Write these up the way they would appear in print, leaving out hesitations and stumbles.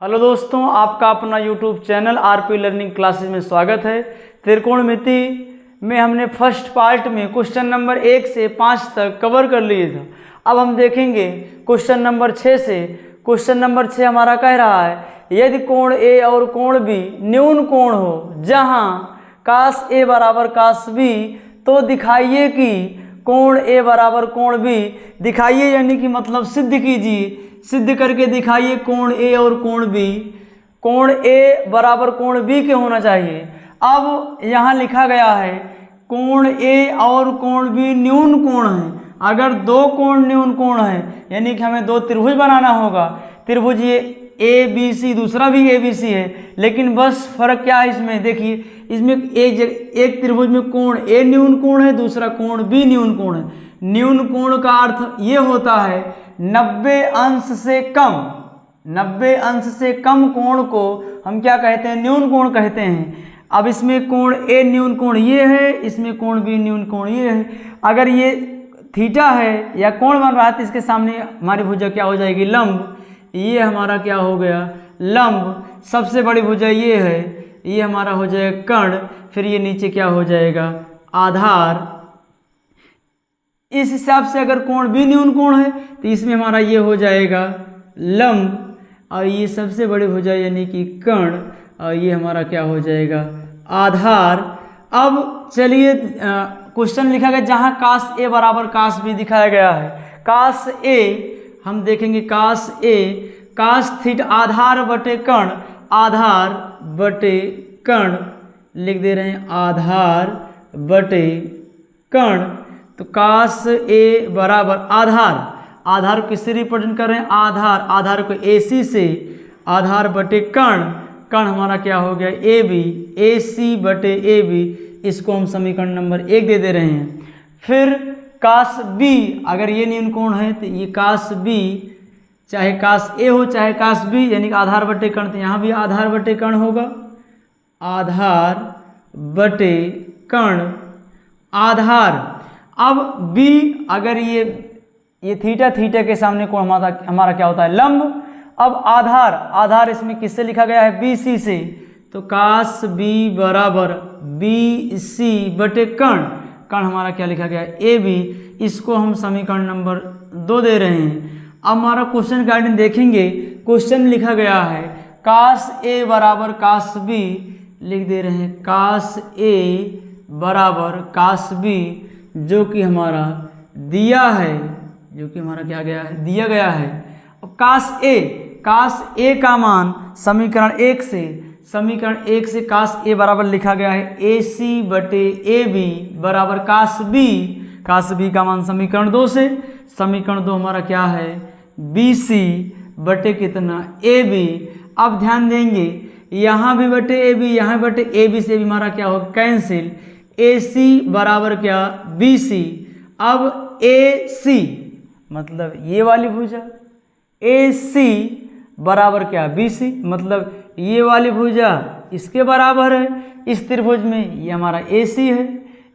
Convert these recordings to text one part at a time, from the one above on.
Hello दोस्तों, आपका अपना YouTube channel RP learning classes में स्वागत है। त्रिकोणमिति में हमने फर्स्ट पार्ट में क्वेश्चन नंबर 1 से 5 तक कवर कर लिए था। अब हम देखेंगे क्वेश्चन नंबर 6 से। क्वेश्चन नंबर 6 हमारा कह रहा है, यदि कोण ए और कोण बी न्यून कोण हो जहां कास ए बराबर कास बी, तो दिखाइए कि कोण ए बराबर कोण बी। दिखाइए यानी कि मतलब सिद्ध कीजिए, सिद्ध करके दिखाइए कोण ए और कोण बी। कोण ए बराबर कोण बी के होना चाहिए। अब यहाँ लिखा गया है कोण ए और कोण बी न्यून कोण है। अगर दो कोण न्यून कोण है यानी कि हमें दो त्रिभुज बनाना होगा। त्रिभुज ये ए बी सी, दूसरा भी ए बी सी है, लेकिन बस फर्क क्या है इसमें, देखिए इसमें एक त्रिभुज में कोण ए न्यून कोण है, दूसरा कोण बी न्यून कोण है। न्यून कोण का अर्थ ये होता है 90 अंश से कम। 90 अंश से कम कोण को हम क्या कहते हैं, न्यून कोण कहते हैं। अब इसमें कोण ए न्यून कोण ये है, इसमें कोण बी न्यून कोण ये है। अगर ये थीटा है या कोण बन रहा है तो इसके सामने हमारी भुजा क्या हो जाएगी, लंब। ये हमारा क्या हो गया, लंब। सबसे बड़ी भुजा ये है, ये हमारा हो जाएगा कर्ण। फिर ये नीचे क्या हो जाएगा, आधार। इस हिसाब से अगर कोण बी न्यून कोण है तो इसमें हमारा ये हो जाएगा लंब, और ये सबसे बड़ी भुजा यानी कि कर्ण, और ये हमारा क्या हो जाएगा, आधार। अब चलिए क्वेश्चन लिखा गया जहाँ कास ए बराबर कास बी दिखाया गया है। कास ए हम देखेंगे, कास ए कास थीटा आधार बटे कर्ण, आधार बटे कर्ण लिख दे रहे हैं, आधार बटे कर्ण। तो कास ए बराबर आधार, आधार को किससे रिप्रेजेंट कर रहे हैं, आधार। आधार को ए सी से, आधार बटे कर्ण, कर्ण हमारा क्या हो गया, ए बी, ए सी बटे ए बी। इसको हम समीकरण नंबर 1 दे दे रहे हैं। फिर कास बी, अगर ये न्यून कोण है तो ये कास बी, चाहे कास ए हो चाहे कास बी, यानी कि आधार बटे कर्ण, तो यहाँ भी आधार बटे कर्ण होगा, आधार बटे कर्ण, आधार। अब b, अगर ये थीटा, थीटा के सामने कोण हमारा क्या होता है, लंब। अब आधार, आधार इसमें किससे लिखा गया है, बी सी से। तो कास b बराबर बी सी बटे कर्ण, कर्ण हमारा क्या लिखा गया है, ए बी। इसको हम समीकरण नंबर 2 दे रहे हैं। अब हमारा क्वेश्चन गाइडेंस देखेंगे। क्वेश्चन लिखा गया है कास ए बराबर कास बी, लिख दे रहे हैं कास ए बराबर कास बी, जो कि हमारा दिया है, जो कि हमारा क्या गया है, दिया गया है। अब कास ए का मान समीकरण 1 से, समीकरण 1 से कास ए बराबर लिखा गया है ए सी बटे ए बी बराबर कास बी। कास बी का मान समीकरण 2 से, समीकरण 2 हमारा क्या है, बी सी बटे कितना, ए बी। अब ध्यान देंगे यहाँ भी बटे ए बी, यहाँ बटे ए बी से भी हमारा क्या होगा, कैंसिल। ए सी बराबर क्या, बी सी। अब ए सी मतलब ये वाली भुजा, ए सी बराबर क्या, बी सी, मतलब ये वाली भुजा इसके बराबर है इस त्रिभुज में। ये हमारा ए सी है,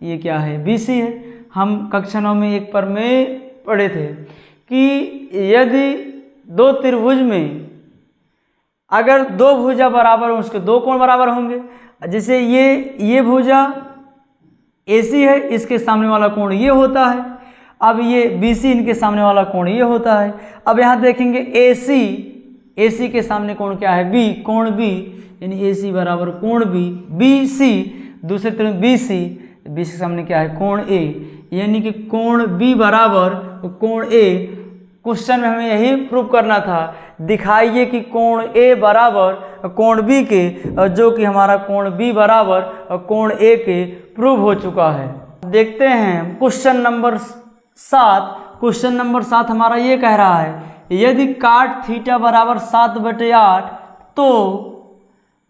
ये क्या है, बी सी है। हम कक्षा 9 में 1 पर में पढ़े थे कि यदि दो त्रिभुज में अगर दो भुजा बराबर हो, उसके दो कोण बराबर होंगे। जैसे ये भुजा AC है, इसके सामने वाला कोण ये होता है। अब ये BC, इनके सामने वाला कोण ये होता है। अब यहाँ देखेंगे AC के सामने कोण क्या है, B, कोण B, यानी AC बराबर कोण B, BC दूसरे तरफ BC, BC के सामने क्या है, कोण A, यानी कि कोण B बराबर कोण A। क्वेश्चन में हमें यही प्रूव करना था, दिखाइए कि कोण A बराबर कोण B के, जो कि हमारा कोण B बराबर कोण A के प्रूव हो चुका है। देखते हैं क्वेश्चन नंबर 7। क्वेश्चन नंबर 7 हमारा ये कह रहा है, यदि काट थीटा बराबर 7/8, तो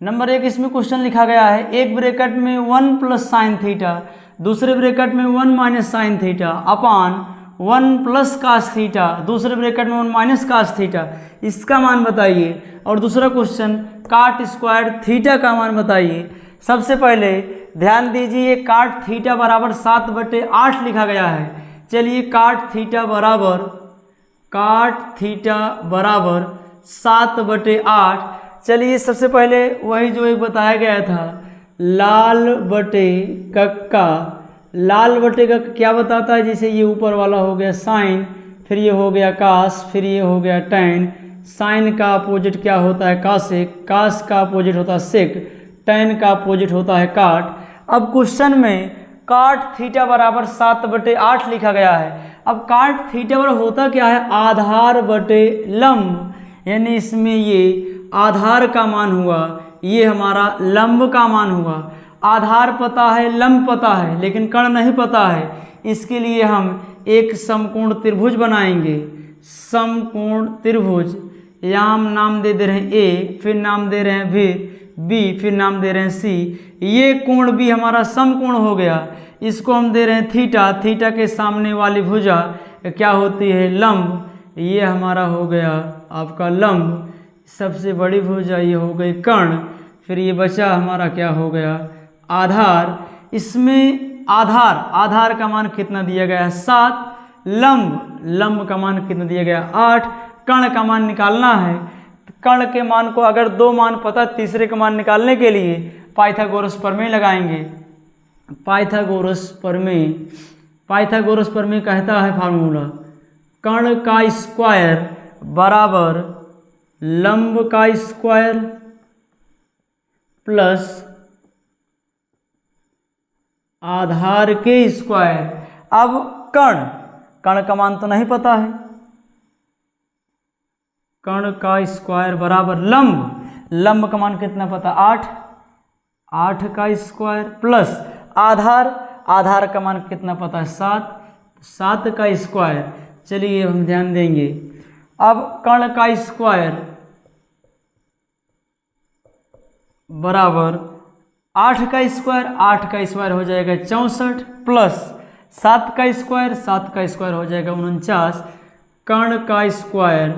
नंबर 1 इसमें क्वेश्चन लिखा गया है, एक ब्रैकेट में 1 प्लस साइन थीटा, दूसरे ब्रैकेट में 1 minus sine theta upon 1 plus cos theta, दूसरे ब्रैकेट में 1 माइनस कास थीटा, इसका मान बताइए। और दूसरा क्वेश्चन काट स्क्वायर थीटा का मान बताइए। सबसे पहले ध्यान दीजिए, काट थीटा बराबर 7/8 लिखा गया है। चलिए काट थीटा बराबर 7/8 चलिए सबसे पहले वही जो एक बताया गया था, लाल बटे कक्का। लाल बटे कक्का क्या बताता है, जैसे ये ऊपर वाला हो गया साइन, फिर ये हो गया कास, फिर ये हो गया टैन। साइन का अपोजिट क्या होता है, कासेक। कास का अपोजिट होता है सेक। टैन का अपोजिट होता है काट। अब क्वेश्चन में काट थीटा बराबर 7/8 लिखा गया है। अब काट थीटा बराबर होता क्या है, आधार बटे लंब, यानी इसमें ये आधार का मान हुआ, ये हमारा लंब का मान हुआ। आधार पता है, लंब पता है, लेकिन कर्ण नहीं पता है। इसके लिए हम एक समकोण त्रिभुज बनाएंगे। समकोण त्रिभुज, यहाँ हम नाम दे रहे हैं ए, फिर नाम दे रहे हैं बी, फिर नाम दे रहे हैं सी। ये कोण भी हमारा समकोण हो गया। इसको हम दे रहे हैं थीटा। थीटा के सामने वाली भुजा क्या होती है, लंब। ये हमारा हो गया आपका लंब। सबसे बड़ी भुजा ये हो गई कर्ण। फिर ये बचा हमारा क्या हो गया, आधार। इसमें आधार का मान कितना दिया गया है, 7। लंब का मान कितना दिया गया, 8। कर्ण का मान निकालना है। कर्ण के मान को अगर 2 मान पता, तीसरे का मान निकालने के लिए पाइथागोरस प्रमेय लगाएंगे। पाइथागोरस प्रमेय कहता है फार्मूला, कर्ण का स्क्वायर बराबर लंब का स्क्वायर प्लस आधार के स्क्वायर। अब कर्ण का मान तो नहीं पता है, कर्ण का स्क्वायर बराबर लंब का मान कितना पता, 8 का स्क्वायर प्लस आधार का मान कितना पता है, 7 का स्क्वायर। चलिए हम ध्यान देंगे। अब कर्ण का स्क्वायर बराबर 8 का स्क्वायर हो जाएगा 64 प्लस 7 का स्क्वायर हो जाएगा 49। कर्ण का स्क्वायर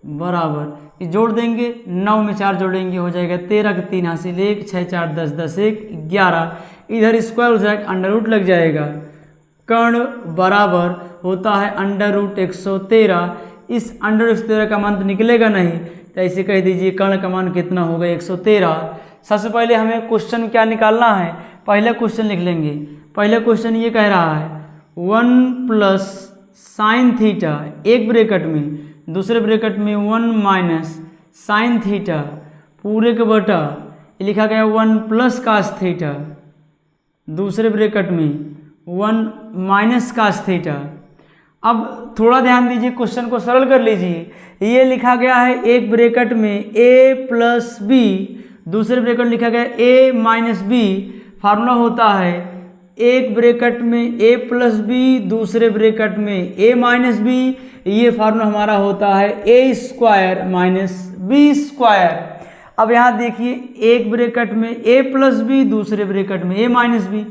बराबर, ये जोड़ देंगे, 9 में 4 जोड़ेंगे हो जाएगा 13 के 3 हासिल 1, 6 4 10 10 1 11। इधर स्क्वायर हो जाएगा, अंडर रूट लग जाएगा। कर्ण बराबर होता है अंडर रूट 113। इस अंडर रूट 113 का मान तो निकलेगा नहीं, तो ऐसे कह दीजिए कर्ण का मान कितना होगा, 113। सबसे पहले हमें क्वेश्चन क्या निकालना है, पहला क्वेश्चन लिख लेंगे। पहला क्वेश्चन ये कह रहा है 1 प्लस साइन थीटा, एक ब्रैकेट में, दूसरे ब्रैकेट में 1 माइनस साइन थीटा पूरे के बटा, ये लिखा गया 1 प्लस कास थीटा, दूसरे ब्रैकेट में 1 माइनस कास थीटा। अब थोड़ा ध्यान दीजिए, क्वेश्चन को सरल कर लीजिए। ये लिखा गया है एक ब्रैकेट में a प्लस बी, दूसरे ब्रैकेट लिखा गया a माइनस बी। फार्मूला होता है एक ब्रैकेट में a प्लस बी, दूसरे ब्रैकेट में a माइनस बी। ये फार्मूला हमारा होता है a square minus b square. अब यहाँ देखिए, एक ब्रैकेट में a प्लस बी, दूसरे ब्रैकेट में a माइनस बी।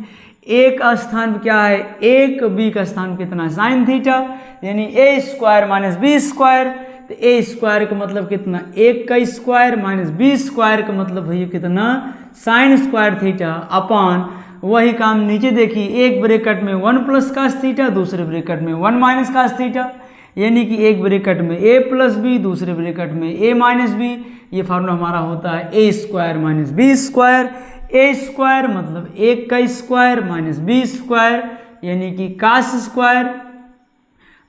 a का स्थान क्या है, एक, b का स्थान कितना है, साइन थीटा, यानी a square minus b square. तो a स्क्वायर का मतलब कितना, 1 का स्क्वायर माइनस b स्क्वायर का मतलब भैया कितना, साइन स्क्वायर थीटा अपान। वही काम नीचे देखिए, एक ब्रैकेट में 1 प्लस कास थीटा, दूसरे ब्रैकेट में 1 माइनस कास थीटा, यानी कि एक ब्रैकेट में a प्लस बी, दूसरे ब्रैकेट में a माइनस बी। ये फार्मूला हमारा होता है a square minus b square. a square मतलब 1 का स्क्वायर माइनस बी स्क्वायर, यानी कि कास स्क्वायर।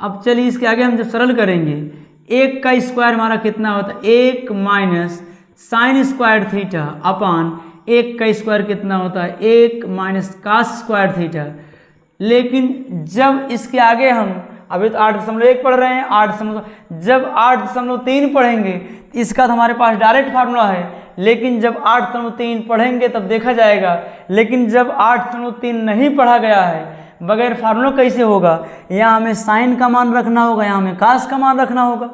अब चलिए इसके आगे हम जब सरल करेंगे, 1 का स्क्वायर हमारा कितना होता है, 1 minus sine square theta upon 1 का स्क्वायर कितना होता है, 1 माइनस कास स्क्वायर थीटा। लेकिन जब इसके आगे हम अभी तो 8.1 पढ़ रहे हैं, जब 8.3 पढ़ेंगे इसका तो हमारे पास डायरेक्ट फार्मूला है। लेकिन जब 8.3 पढ़ेंगे तब देखा जाएगा। लेकिन जब 8.3 नहीं पढ़ा गया है, बगैर फार्मूला कैसे होगा, यहाँ हमें साइन का मान रखना होगा, यहाँ हमें कास का मान रखना होगा।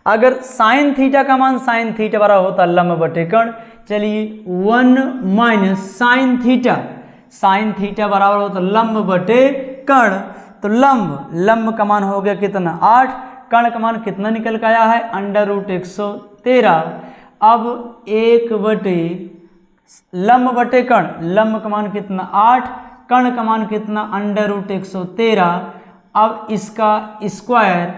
अगर साइन थीटा का मान, साइन थीटा बराबर होता है लंब बटे कर्ण। चलिए 1 माइनस साइन थीटा बराबर होता है लंब बटे कर्ण। तो लंब का मान हो गया कितना, 8। कर्ण का मान कितना निकल के आया है, अंडर रूट 113। अब 1 बटे लंब बटे कर्ण, लंब का मान कितना 8, कर्ण का मान कितना अंडर रूट 113। अब इसका स्क्वायर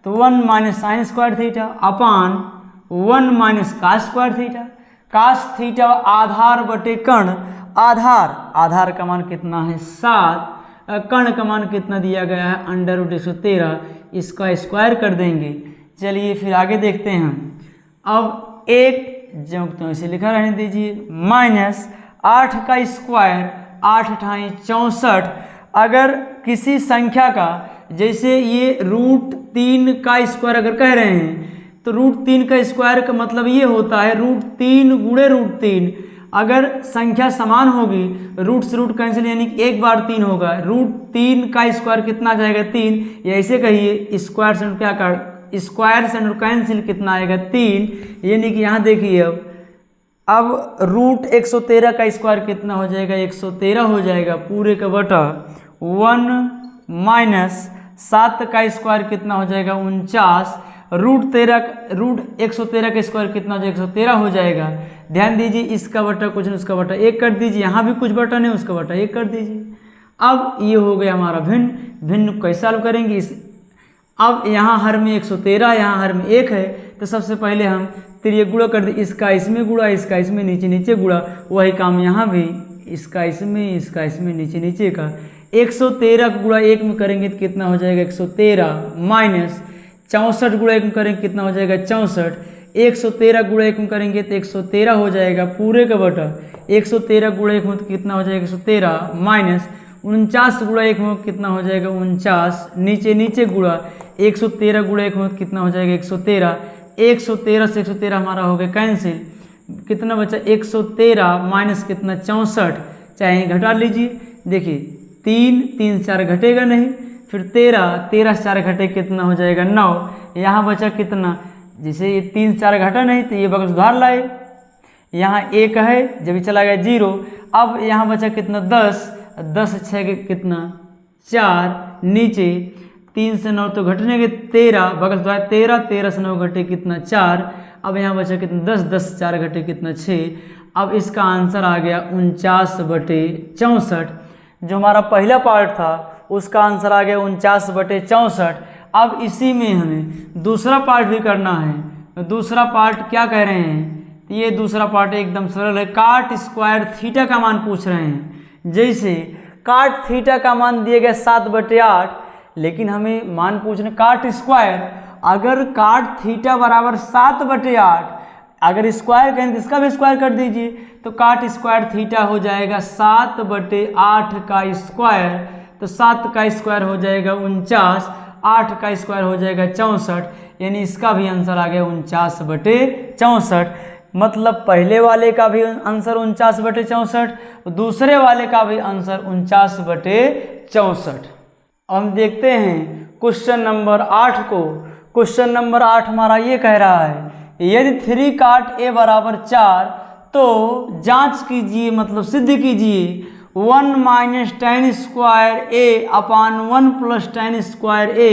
तो 1 minus sine square theta upon 1 minus cos square theta, cos theta आधार बटे कर्ण, आधार का मान कितना है 7, कर्ण का मान कितना दिया गया है √113, इसका स्क्वायर कर देंगे। चलिए फिर आगे देखते हैं। अब एक जो तो इसे लिखा रहने दीजिए, माइनस 8 का स्क्वायर, 8 × 64। अगर किसी संख्या का, जैसे ये √3 का स्क्वायर अगर कह रहे हैं तो √3 का स्क्वायर का मतलब ये होता है √3 गुणे √3। अगर संख्या समान होगी, रूट से रूट कैंसिल यानी कि एक बार 3 होगा, √3 का स्क्वायर कितना आ जाएगा 3, या ऐसे कहिए स्क्वायर से क्या कर, स्क्वायर से कैंसिल कितना आएगा 3, यानी कि यहाँ देखिए अब √113 का स्क्वायर कितना हो जाएगा 113 हो जाएगा पूरे का बटा 1 माइनस 7 का स्क्वायर कितना हो जाएगा 49, √113 का स्क्वायर कितना हो जाएगा 113 हो जाएगा। ध्यान दीजिए इसका बटा कुछ नहीं, उसका बटा 1 कर दीजिए, यहाँ भी कुछ बटा नहीं, उसका बटा 1 कर दीजिए। अब ये हो गया हमारा भिन्न कैसे सॉल्व करेंगे इस, अब यहाँ हर में 113, यहाँ हर में 1 है, तो सबसे पहले हम त्रिय गुणा कर दे, इसका इसमें गुणा, इसका इसमें, नीचे गुणा, वही काम यहाँ भी, इसका इसमें, नीचे का। 113 गुणा 1 में करेंगे तो कितना हो जाएगा 113, माइनस 64 गुणा 1 में करेंगे कितना हो जाएगा 64, 113 गुणा 1 में करेंगे तो 113 हो जाएगा पूरे का बटा 113 गुणा 1 में तो कितना हो जाएगा 113, माइनस 49 गुणा 1 में कितना हो जाएगा 49, नीचे गुणा 113 गुणा 1 में कितना हो जाएगा 113, 113 से 113 हमारा हो गया कैंसिल, कितना बचा 113 माइनस कितना 64, चाहे घटा लीजिए, देखिए 3 4 घटेगा नहीं, फिर 13 4 घटे कितना हो जाएगा 9, यहाँ बचा कितना, जैसे ये 3 4 घटा नहीं तो ये बगल सुधार लाए, यहाँ 1 है जब चला गया 0, अब यहाँ बचा कितना 10 6 कितना 4, नीचे 3 से 9 तो घटने के 13, बगल सुधार 13 से 9 घटे कितना 4, अब यहाँ बचा कितना 10 4 घटे कितना 6। अब इसका आंसर आ गया 49/64। जो हमारा पहला पार्ट था उसका आंसर आ गया 49/64। अब इसी में हमें दूसरा पार्ट भी करना है। दूसरा पार्ट क्या कह रहे हैं, ये दूसरा पार्ट एकदम सरल है, काट स्क्वायर थीटा का मान पूछ रहे हैं। जैसे काट थीटा का मान दिया गया 7/8, लेकिन हमें मान पूछना काट स्क्वायर, अगर काट थीटा बराबर 7/8, अगर स्क्वायर कहें तो इसका भी स्क्वायर कर दीजिए, तो काट स्क्वायर थीटा हो जाएगा 7/8 का स्क्वायर, तो 7 का स्क्वायर हो जाएगा 49, 8 का स्क्वायर हो जाएगा 64, यानी इसका भी आंसर आ गया 49/64। मतलब पहले वाले का भी आंसर 49/64, दूसरे वाले का भी आंसर 49/64। हम देखते हैं क्वेश्चन नंबर 8 को। क्वेश्चन नंबर 8 हमारा ये कह रहा है, यदि 3 काट a बराबर 4 तो जांच कीजिए, मतलब सिद्ध कीजिए 1 minus tan square a upon 1 plus tan square a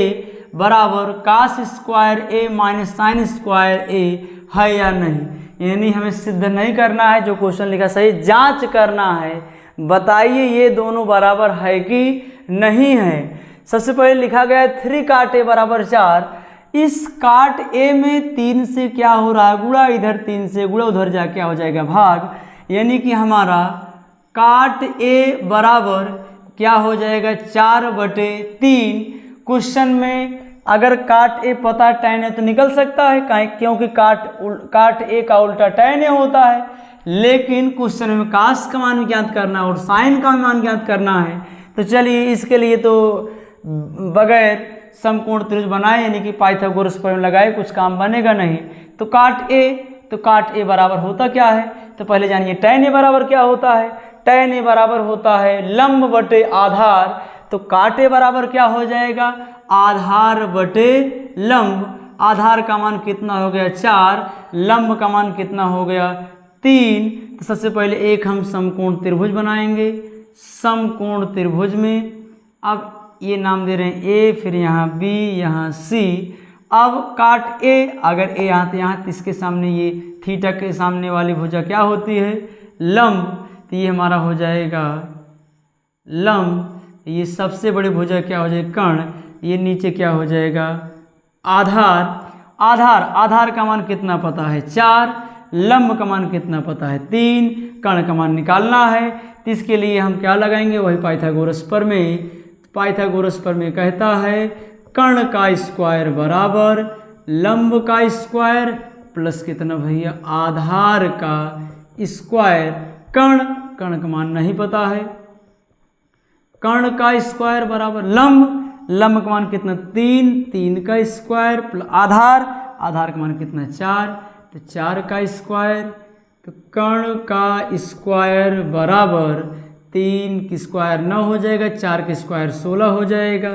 बराबर cos square a minus sine square a है या नहीं। यानी हमें सिद्ध नहीं करना है, जो क्वेश्चन लिखा सही जांच करना है, बताइए ये दोनों बराबर है कि नहीं है। सबसे पहले लिखा गया 3 काट a बराबर 4, इस काट a में 3 से क्या हो रहा है गुणा, इधर 3 से गुणा, उधर जा क्या हो जाएगा भाग, यानी कि हमारा काट a बराबर क्या हो जाएगा 4/3। क्वेश्चन में अगर काट a पता tan है तो निकल सकता है, क्योंकि काट a का उल्टा tan a होता है, लेकिन क्वेश्चन में कास का मान ज्ञात करना है और साइन का मान ज्ञात करना है। तो चलिए इसके लिए तो बगैर समकोण त्रिभुज बनाए, यानी कि पाइथागोरस प्रमेय लगाए कुछ काम बनेगा नहीं। तो काट a बराबर होता क्या है, तो पहले जानिए tan a बराबर क्या होता है। tan a बराबर होता है लंब बटे आधार, तो काट a बराबर क्या हो जाएगा आधार बटे लंब। आधार का मान कितना हो गया 4, लंब का मान कितना हो गया 3। तो सबसे पहले एक हम समकोण त्रिभुज बनाएंगे। समकोण त्रिभुज में अब ये नाम दे रहे हैं A, फिर यहाँ B, यहाँ C। अब काट A, अगर A यहाँ तो यहाँ, इसके सामने ये थीटा के सामने वाली भुजा क्या होती है लंब, तो ये हमारा हो जाएगा लंब। ये सबसे बड़ी भुजा क्या हो जाएगा कर्ण, ये नीचे क्या हो जाएगा आधार। आधार, आधार का मान कितना पता है 4, लंब का मान कितना पता है 3, कर्ण का मान निकालना है। तो इसके लिए हम क्या लगाएंगे, वही पाइथागोरस प्रमेय। पाइथागोरस प्रमेय कहता है कर्ण का स्क्वायर बराबर लंब का स्क्वायर प्लस कितना भैया आधार का स्क्वायर। कर्ण, कर्ण का मान नहीं पता है, कर्ण का स्क्वायर बराबर लंब, लंब का मान कितना 3, 3 का स्क्वायर प्लस आधार, आधार का मान कितना 4, तो 4 का स्क्वायर। तो कर्ण का स्क्वायर बराबर 3 की स्क्वायर 9 हो जाएगा, 4 के स्क्वायर 16 हो जाएगा।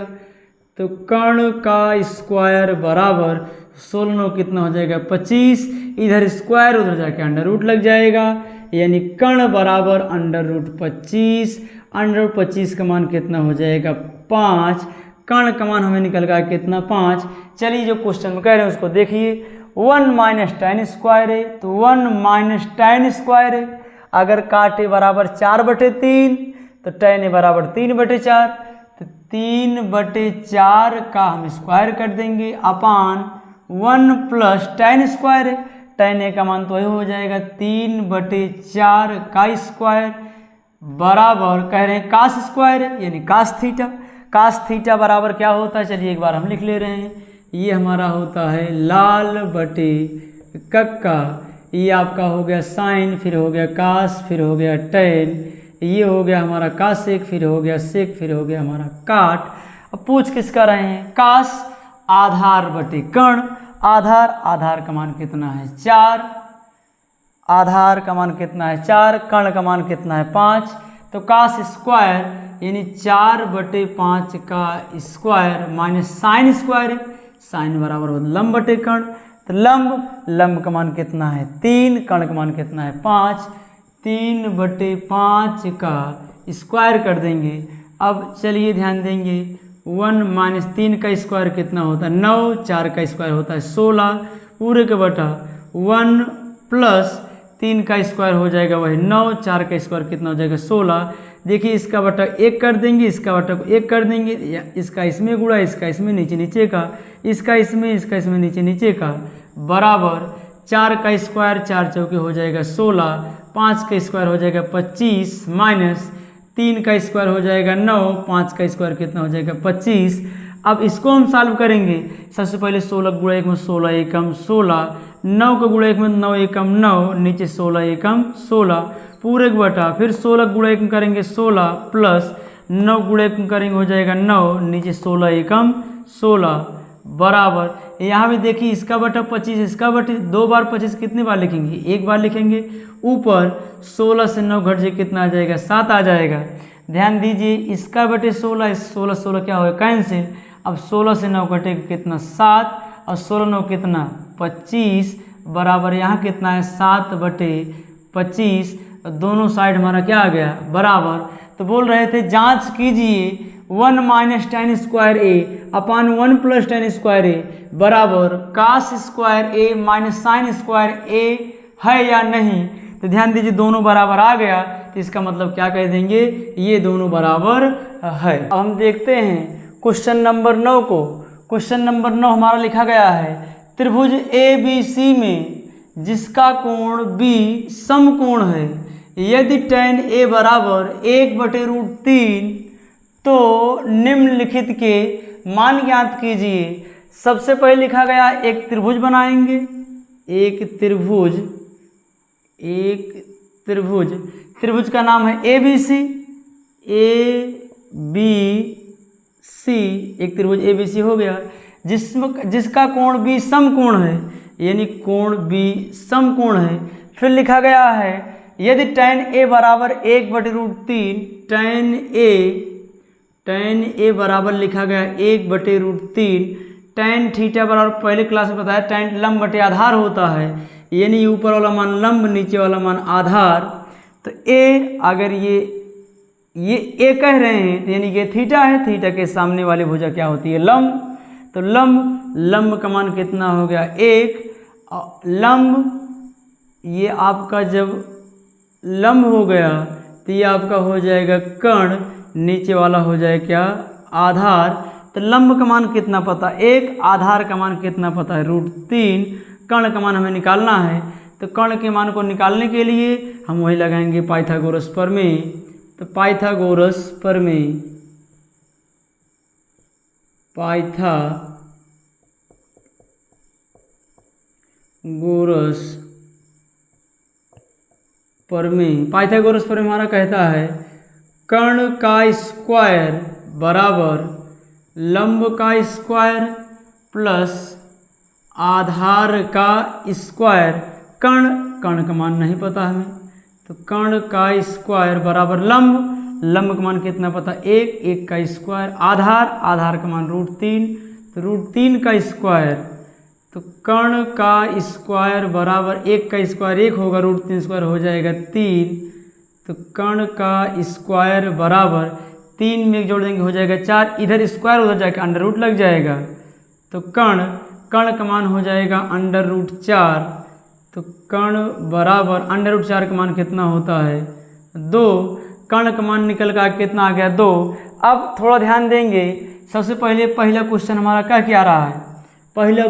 तो कर्ण का स्क्वायर बराबर 16 9 कितना हो जाएगा 25, इधर स्क्वायर उधर जाके अंडर रूट लग जाएगा, यानी कर्ण बराबर अंडर रूट 25, अंडर रूट 25 का मान कितना हो जाएगा 5, कर्ण का मान हमें निकल गया कितना 5। चलिए जो क्वेश्चन में कह रहे हैं उसको देखिए, 1 माइनस tan स्क्वायर है, तो 1 माइनस tan स्क्वायर है। अगर काट ए बराबर 4/3 तो tan ए बराबर 3/4, तो 3/4 का हम स्क्वायर कर देंगे अपान 1 प्लस tan स्क्वायर है, tan ए का मान तो वही हो जाएगा 3/4 का स्क्वायर बराबर कह रहे हैं कास स्क्वायर है, यानी कास थीटा। कास थीटा बराबर क्या होता है, चलिए एक बार हम लिख ले रहे हैं। ये हमारा होता है लाल बटे कक्का, ये आपका हो गया साइन, फिर हो गया कास, फिर हो गया टैन, ये हो गया हमारा कासेक, फिर हो गया सेक, फिर हो गया हमारा काट। अब पूछ किसका रहे हैं, कास आधार बटे कर्ण। आधार, आधार का मान कितना है 4, आधार का मान कितना है 4, कर्ण का मान कितना है 5। तो कास स्क्वायर यानी 4/5 का स्क्वायर माइनस साइन स्क्वायर है, साइन बराबर हो लंब बटे कर्ण। तो लंब, लंब का मान कितना है 3, कर्ण का मान कितना है 5, 3/5 का स्क्वायर कर देंगे। अब चलिए ध्यान देंगे, 1 माइनस 3 का स्क्वायर कितना होता है 9, 4 का स्क्वायर होता है 16, पूरे के बटा 1 प्लस 3 का स्क्वायर हो जाएगा वही 9, 4 का स्क्वायर कितना हो जाएगा 16। देखिए इसका बटा 1 कर देंगे, इसका बटा को 1 कर देंगे, या इसका इसमें गुणा, इसका इसमें, नीचे नीचे का, इसका इसमें, इसका इसमें, नीचे नीचे का बराबर 4 का स्क्वायर 4 चौके हो जाएगा 16, 5 का स्क्वायर हो जाएगा 25 माइनस 3 का स्क्वायर हो जाएगा 9, 5 का स्क्वायर कितना हो जाएगा 25। अब इसको हम सॉल्व करेंगे। सबसे पहले 16 गुणा 1 में 16 एकम 16, 9 का गुणा 1 में 9 एकम 9, नीचे 16 एकम 16, पूरे का बटा, फिर 16 गुणा 1 करेंगे 16 प्लस 9 गुणा 1 करेंगे हो जाएगा 9, नीचे 16 एकम 16 बराबर। यहाँ भी देखिए इसका बटा 25, इसका बटे 2 बार 25 कितने बार लिखेंगे, 1 बार लिखेंगे। ऊपर 16 से 9 घट जाए कितना आ जाएगा 7 आ जाएगा। ध्यान दीजिए इसका बटे 16, 16 16 क्या होगा कैंसिल। अब 16 से 9 घटेगा कितना 7, और 16 9 कितना 25 बराबर यहाँ कितना है 7/25, दोनों साइड हमारा क्या आ गया बराबर। तो बोल रहे थे जांच कीजिए 1 माइनस tan स्क्वायर ए अपान 1 प्लस tan स्क्वायर ए बराबर कास स्क्वायर ए माइनस साइन स्क्वायर ए है या नहीं। तो ध्यान दीजिए दोनों बराबर आ गया, तो इसका मतलब क्या कह देंगे, ये दोनों बराबर है। अब हम देखते हैं क्वेश्चन नंबर 9 को। क्वेश्चन नंबर 9 हमारा लिखा गया है, त्रिभुज ABC में जिसका कोण B समकोण है, यदि tan A बराबर 1/√3 तो निम्नलिखित के मान ज्ञात कीजिए। सबसे पहले लिखा गया एक त्रिभुज बनाएंगे, एक त्रिभुज, त्रिभुज का नाम है ABC, एक त्रिभुज ABC हो गया, जिसका कोण B समकोण है, यानी कोण B समकोण है। फिर लिखा गया है यदि tan A बराबर 1/√3, tan A बराबर लिखा गया 1/√3, tan थीटा बराबर पहले क्लास में बताया tan लंब बटे आधार होता है, यानी ऊपर वाला मान लंब नीचे वाला मान आधार। तो A अगर ये A कह रहे हैं यानी ये थीटा है, थीटा के सामने वाली भुजा क्या होती है लंब। तो लंब का मान कितना हो गया 1, लंब ये आपका जब लंब हो गया तो ये आपका हो जाएगा कर्ण, नीचे वाला हो जाए क्या आधार। तो लंब का मान कितना पता 1, आधार का मान कितना पता है √3, कर्ण का मान हमें निकालना है। तो कर्ण के मान को निकालने के लिए हम वही लगाएंगे पाइथागोरस प्रमेय। तो पाइथागोरस प्रमेय, पाइथागोरस प्रमेय हमारा कहता है कर्ण का स्क्वायर बराबर लंब का स्क्वायर प्लस आधार का स्क्वायर। कर्ण का मान नहीं पता हमें, तो कर्ण का स्क्वायर बराबर लंब का मान कितना पता 1 का स्क्वायर, आधार का मान √3, तो √3 का स्क्वायर। तो कर्ण का स्क्वायर बराबर 1 का स्क्वायर 1 होगा, √3 स्क्वायर हो जाएगा 3। तो कर्ण का स्क्वायर बराबर 3 में जोड़ देंगे हो जाएगा 4, इधर स्क्वायर उधर जाकर अंडर रूट लग जाएगा। तो कर्ण का मान हो जाएगा √4। तो कर्ण बराबर √4 का मान कितना होता है 2। कर्ण का मान निकल कर कितना आ गया 2। अब थोड़ा ध्यान देंगे, सबसे पहले पहला क्वेश्चन हमारा क्या रहा है। पहला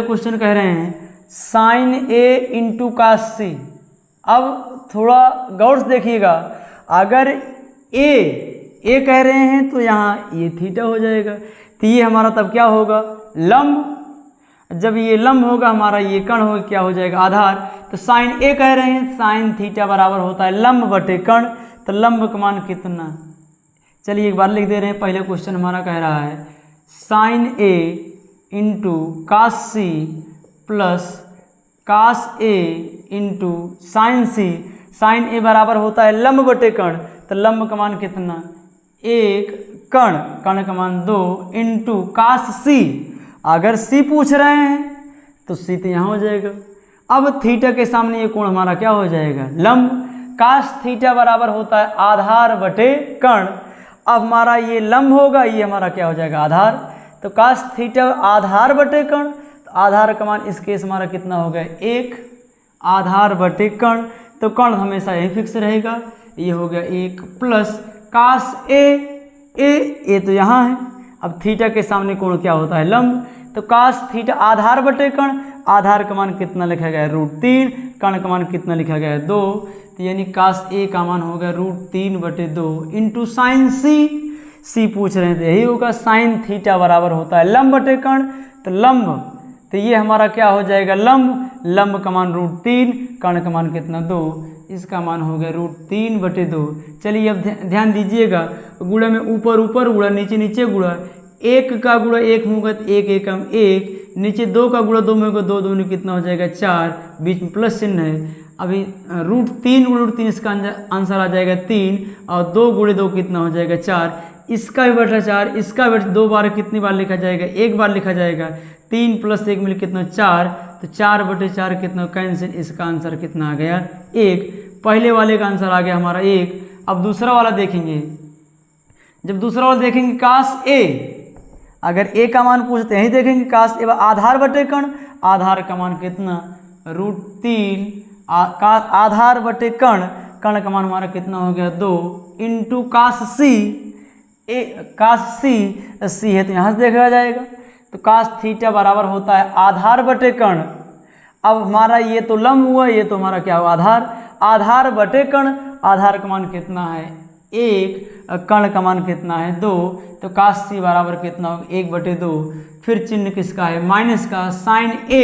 क्वेश्चन कह रहे हैं sin A × cos C। अब थोड़ा गौर से देखिएगा, अगर ए कह रहे हैं तो यहाँ ये थीटा हो जाएगा, तो ये हमारा तब क्या होगा लंब। जब ये लंब होगा हमारा ये कर्ण होगा, क्या हो जाएगा आधार। तो साइन ए कह रहे हैं साइन थीटा बराबर होता है लंब बटे कर्ण। तो लंब का मान कितना, चलिए एक बार लिख दे रहे हैं। पहले क्वेश्चन हमारा कह रहा है sine A × cos C plus cos A × sin C। Sine A बराबर होता है लंब बटे कर्ण, तो लंब का मान कितना 1, कर्ण का मान 2 × cos C। अगर C पूछ रहे हैं तो C तो यहाँ हो जाएगा। अब थीटा के सामने ये कोण हमारा क्या हो जाएगा लंब। cos थीटा बराबर होता है आधार बटे कर्ण। अब हमारा ये लंब होगा, ये हमारा क्या हो जाएगा आधार। तो cos थीटा आधार बटे कर्ण, तो आधार का मान इस केस हमारा कितना हो गया 1, आधार बटे कर्ण। तो कर्ण हमेशा यही फिक्स रहेगा, ये हो गया 1 प्लस cos ए तो यहाँ है। अब थीटा के सामने कोण क्या होता है लंब। तो cos थीटा आधार बटे कर्ण, आधार का मान कितना लिखा गया है √3, कर्ण का मान कितना लिखा गया है 2। तो यानी cos A का मान हो गया √3 बटे 2 × sin C पूछ रहे हैं तो यही होगा। साइन थीटा बराबर होता है लंब बटे कर्ण, तो लंब, तो ये हमारा क्या हो जाएगा लंब का मान √3, कर्ण का मान कितना 2, इसका मान हो गया √3 बटे 2। चलिए अब ध्यान दीजिएगा, गुणा में ऊपर गुणा नीचे गुणा। 1 का गुणा 1 होगा तो 1 एकम 1, नीचे 2 का गुणा 2 में होगा 2 दूनी कितना हो जाएगा 4, बीच में प्लस चिन्ह है। अभी √3 गुणा √3 इसका आंसर आ जाएगा 3, और 2 गुणे 2 कितना हो जाएगा 4, इसका भी बटा 4, इसका भी 2 बार कितनी बार लिखा जाएगा 1 बार लिखा जाएगा। 3 + 1 मिल कितना 4, तो 4 बटे 4 कितना कैंसिल, इसका आंसर कितना आ गया 1। पहले वाले का आंसर आ गया हमारा 1। अब दूसरा वाला देखेंगे, जब दूसरा वाला देखेंगे cos A, अगर A का मान पूछते हैं देखेंगे cos A आधार बटे कर्ण, आधार का मान कितना √3, आधार बटे कर्ण का मान हमारा कितना हो गया 2 × cos C है तो यहाँ से देखा जाएगा। तो cos थीटा बराबर होता है आधार बटे कर्ण। अब हमारा ये तो लंब हुआ, ये तो हमारा क्या हुआ आधार बटे कर्ण। आधार का मान कितना है 1, कर्ण का मान कितना है 2, तो cos C बराबर कितना होगा 1 बटे 2। फिर चिन्ह किसका है माइनस का, साइन A,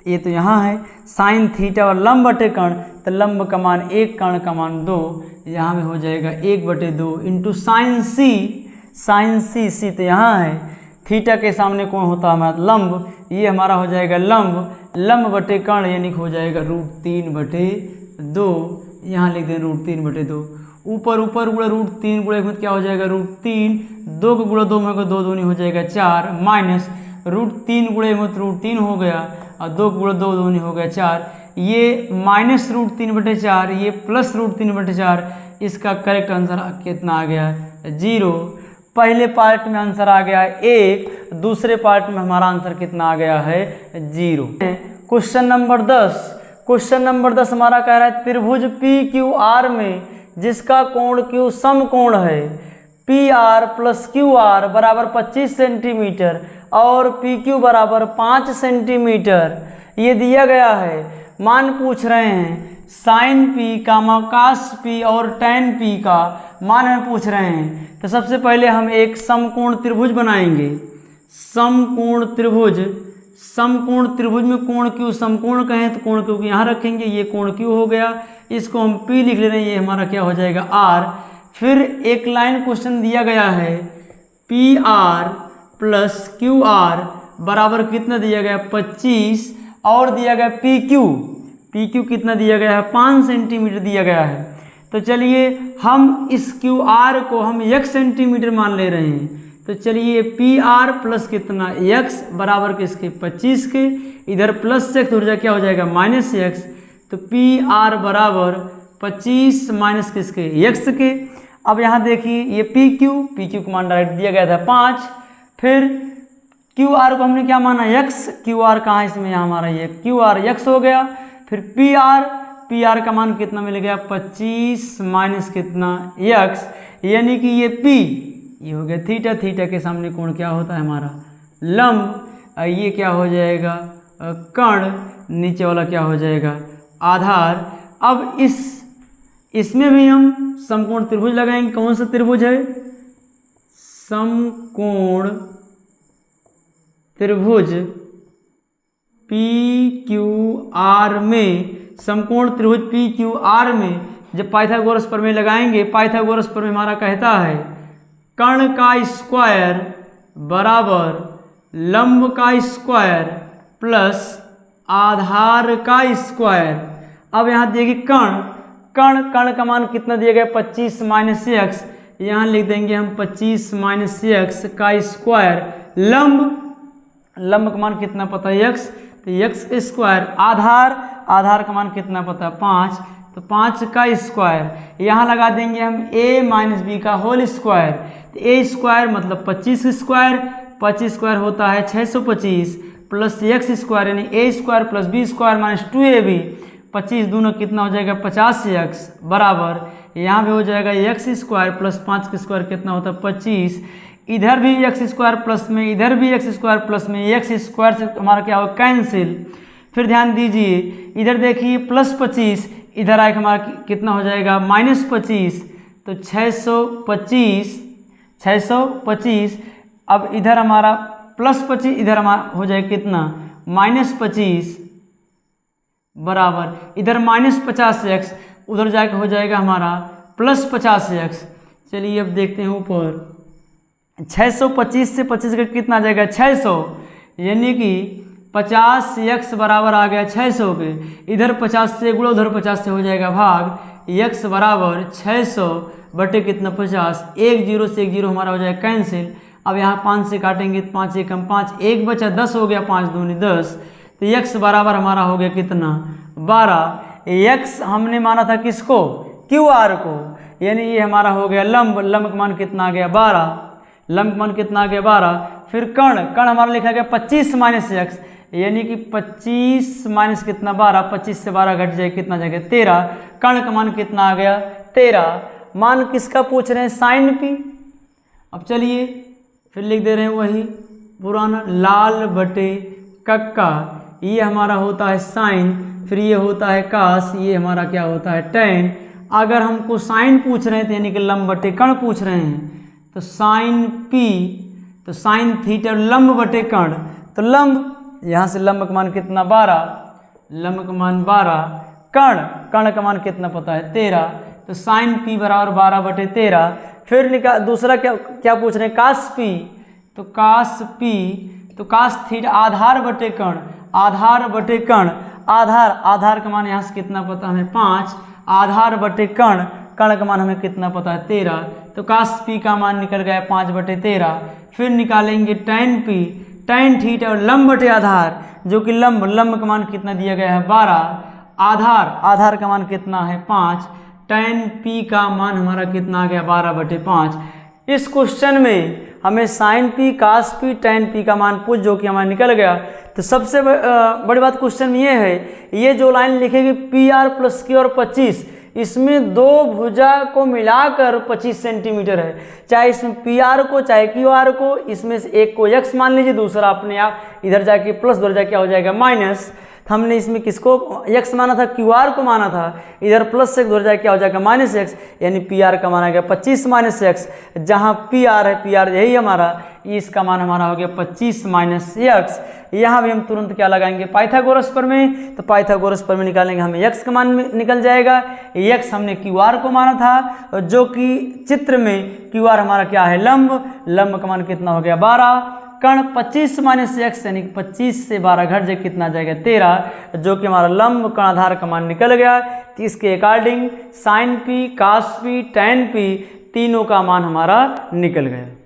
ये तो यहाँ है साइन थीटा और लंब बटे कर्ण, तो लंब का मान 1, कर्ण का मान 2, यहाँ में हो जाएगा 1 बटे 2 × साइन C तो यहाँ है। थीटा के सामने कौन होता है हमारा लंब, ये हमारा हो जाएगा लंब बटे कर्ण, यानी हो जाएगा √3 बटे 2। यहाँ लिख दें √3 बटे 2। ऊपर गुणा √3 गुणा में क्या हो जाएगा √3, 2 का गुणा 2 में 2 दूनी हो जाएगा 4, माइनस √3 गुणा में √3 हो गया, और 2 का गुणा 2 दूनी हो गया 4। ये माइनस √3 बटे 4, ये प्लस √3 बटे 4, इसका करेक्ट आंसर कितना आ गया 0। पहले पार्ट में आंसर आ गया है 1, दूसरे पार्ट में हमारा आंसर कितना आ गया है 0। क्वेश्चन नंबर 10 हमारा कह रहा है त्रिभुज PQR में जिसका कोण Q समकोण है, P R plus Q R बराबर 25 सेंटीमीटर और पी क्यू बराबर 5 सेंटीमीटर ये दिया गया है। मान पूछ रहे हैं साइन पी कामा कास पी और टैन पी का मान हमें पूछ रहे हैं। तो सबसे पहले हम एक समकोण त्रिभुज बनाएंगे। समकोण त्रिभुज, समकोण त्रिभुज में कोण क्यू समकोण कहें तो कोण क्यू यहाँ रखेंगे, ये कोण क्यू हो गया, इसको हम पी लिख ले रहे हैं, ये हमारा क्या हो जाएगा आर। फिर एक लाइन क्वेश्चन दिया गया है P R plus Q R बराबर कितना दिया गया 25 और दिया गया पी क्यू कितना दिया गया है 5 सेंटीमीटर दिया गया है। तो चलिए हम इस क्यू आर को हम x सेंटीमीटर मान ले रहे हैं। तो चलिए पी आर प्लस कितना x बराबर किसके 25 के, इधर प्लस x हो जाएगा क्या हो जाएगा माइनस x। तो पी आर बराबर 25 माइनस किसके x के। अब यहाँ देखिए ये पी क्यू को मान डायरेक्ट दिया गया था 5, फिर क्यू आर को हमने क्या माना x, क्यू आर कहाँ इसमें यहाँ हमारा ये क्यू आर x हो गया। फिर पी आर का मान कितना मिल गया 25 माइनस कितना x, यानी कि ये p ये हो गया थीटा, थीटा के सामने कोण क्या होता है हमारा लंब, ये क्या हो जाएगा कर्ण, नीचे वाला क्या हो जाएगा आधार। अब इसमें भी हम समकोण त्रिभुज लगाएंगे। कौन सा त्रिभुज है समकोण त्रिभुज पी क्यू आर में, समकोण त्रिभुज पी क्यू आर में जब पाइथागोरस प्रमेय लगाएंगे, पाइथागोरस प्रमेय हमारा कहता है कर्ण का स्क्वायर बराबर लंब का स्क्वायर प्लस आधार का स्क्वायर। अब यहाँ देखिए कर्ण का मान कितना दिया गया 25 माइनस एक्स, यहाँ लिख देंगे हम 25 माइनस एक्स का स्क्वायर, लंब का मान कितना पता है x, तो x स्क्वायर, आधार का मान कितना पता है 5, तो 5 का स्क्वायर, यहाँ लगा देंगे हम a माइनस बी का होल स्क्वायर। तो a स्क्वायर मतलब 25 स्क्वायर, 25 स्क्वायर होता है 625 प्लस x स्क्वायर यानी a square plus b square minus 2ab, 25 दोनों कितना हो जाएगा 50x बराबर, यहाँ भी हो जाएगा x स्क्वायर प्लस 5 का स्क्वायर कितना होता है 25, इधर भी एक्स स्क्वायर प्लस में, इधर भी एक्स स्क्वायर प्लस में, एक्स स्क्वायर से हमारा क्या होगा कैंसिल। फिर ध्यान दीजिए इधर देखिए प्लस 25, इधर आए हमारा कितना हो जाएगा माइनस 25, तो 625। अब इधर हमारा प्लस 25, इधर हमारा हो जाएगा कितना माइनस 25 बराबर, इधर माइनस 50x, उधर जाकर हो जाएगा हमारा प्लस 50x। चलिए अब देखते हैं ऊपर 625 से 25 का कितना आ जाएगा 600, यानी कि 50x बराबर आ गया 600 के, इधर 50 से गुणा उधर 50 से हो जाएगा भाग, x बराबर 600 बटे कितना 50, 1 0 से 1 0 हमारा हो जाएगा कैंसिल। अब यहाँ 5 से काटेंगे तो 5 एकम 5, 1 बचा 10 हो गया, 5 दूनी 10, तो x बराबर हमारा हो गया कितना 12। x हमने माना था किसको क्यू आर को, यानी ये हमारा हो गया लंब का मान कितना आ गया 12, लंब मान कितना आ गया 12। फिर कर्ण हमारा लिखा गया 25 माइनस एक्स, यानी कि 25 माइनस कितना 12, 25 से 12 घट जाए कितना जाएगा 13, कर्ण का मान कितना आ गया 13। मान किसका पूछ रहे हैं साइन पी। अब चलिए फिर लिख दे रहे हैं वही पुराना लाल बटे कक्का, ये हमारा होता है साइन, फिर ये होता है कास, ये हमारा क्या होता है टैन। अगर हमको साइन पूछ रहे हैं तो यानी कि लंब बटे कर्ण पूछ रहे हैं, तो साइन पी, तो साइन थीटा लंब बटे कर्ण, तो लंब यहाँ से लंब का मान कितना 12, लंब का मान 12, कर्ण का मान कितना पता है 13, तो साइन पी बराबर 12 बटे 13। फिर दूसरा क्या पूछ रहे हैं कास पी, तो कास पी, तो कास थीटा आधार बटे कर्ण, आधार बटे कर्ण, आधार का मान यहाँ से कितना पता हमें 5, आधार बटे कर्ण का मान हमें कितना पता है 13, तो कास पी का मान निकल गया 5 बटे 13। फिर निकालेंगे टैन पी, टैन थीटा और लंब बटे आधार, जो कि लंब का मान कितना दिया गया है 12, आधार का मान कितना है 5, टैन पी का मान हमारा कितना आ गया 12 बटे 5। इस क्वेश्चन में हमें साइन पी, कास पी, टैन पी का मान पूछ जो कि हमारा निकल गया। तो सबसे बड़ी बात क्वेश्चन में ये है, ये जो लाइन लिखेगी पी आर प्लस क्यू और 25, इसमें दो भुजा को मिलाकर 25 सेंटीमीटर है, चाहे इसमें पी आर को चाहे क्यू आर को, इसमें से एक को x मान लीजिए, दूसरा अपने आप इधर जाके प्लस, उधर जाके क्या हो जाएगा माइनस। हमने इसमें किसको x माना था, क्यू आर को माना था, इधर प्लस से उधर जाके क्या हो जाएगा माइनस x, यानी पी आर का माना गया 25 माइनस एक्स। जहाँ पी आर है, पी आर यही हमारा, इसका मान हमारा हो गया 25 माइनस एक्स। यहाँ भी हम तुरंत क्या लगाएंगे पाइथागोरस प्रमेय, तो पाइथागोरस प्रमेय निकालेंगे, हमें x का मान निकल जाएगा। x हमने क्यू आर को माना था, जो कि चित्र में क्यू आर हमारा क्या है लंब, लंब का मान कितना हो गया 12। कर्ण 25 माइनस एक्स यानी 25 से 12 घट जाए कितना जाएगा 13, जो कि हमारा लंब कर्णाधार का मान निकल गया। तो इसके अकॉर्डिंग साइन पी, कास पी, टैन पी तीनों का मान हमारा निकल गया।